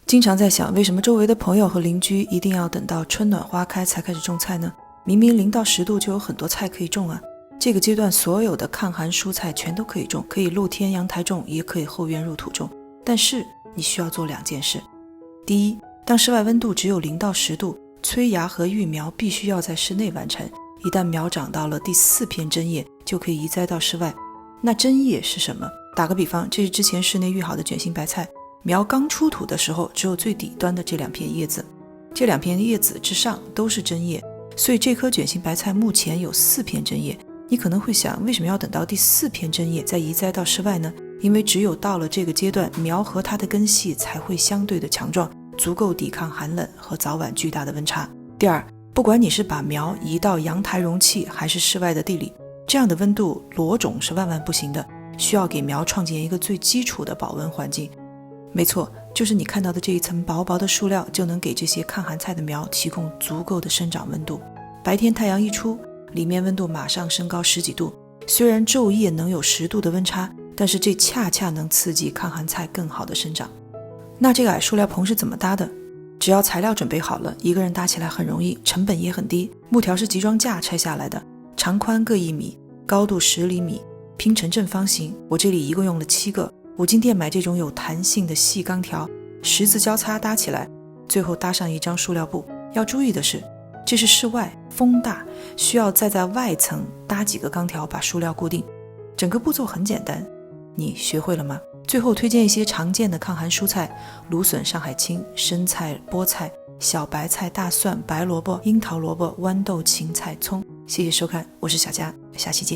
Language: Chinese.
经常在想，为什么周围的朋友和邻居一定要等到春暖花开才开始种菜呢？明明0到10度就有很多菜可以种啊。这个阶段所有的抗寒蔬菜全都可以种，可以露天阳台种，也可以后院入土种。但是你需要做2件事。第一，当室外温度只有0到10度，催芽和育苗必须要在室内完成。一旦苗长到了第4片针叶，就可以移栽到室外。那针叶是什么？打个比方，这是之前室内育好的卷心白菜，苗刚出土的时候只有最底端的这2片叶子，这2片叶子之上都是针叶，所以这颗卷心白菜目前有4片针叶。你可能会想，为什么要等到第4片针叶再移栽到室外呢？因为只有到了这个阶段，苗和它的根系才会相对的强壮，足够抵抗寒冷和早晚巨大的温差。第二，不管你是把苗移到阳台容器还是室外的地里，这样的温度裸种是万万不行的，需要给苗创建一个最基础的保温环境。没错，就是你看到的这一层薄薄的塑料，就能给这些抗寒菜的苗提供足够的生长温度。白天太阳一出，里面温度马上升高10几度，虽然昼夜能有10度的温差，但是这恰恰能刺激抗寒菜更好的生长。那这个矮塑料棚是怎么搭的？只要材料准备好了，一个人搭起来很容易，成本也很低。木条是集装架拆下来的，长宽各1米，高度10厘米，拼成正方形。我这里一共用了7个。五金店买这种有弹性的细钢条，十字交叉搭起来，最后搭上一张塑料布。要注意的是，这是室外，风大，需要再在外层搭几个钢条把塑料固定。整个步骤很简单，你学会了吗？最后推荐一些常见的抗寒蔬菜：芦笋、上海青、生菜、菠菜、小白菜、大蒜、白萝卜、樱桃萝卜、豌豆、芹菜、葱。谢谢收看，我是小佳，下期见。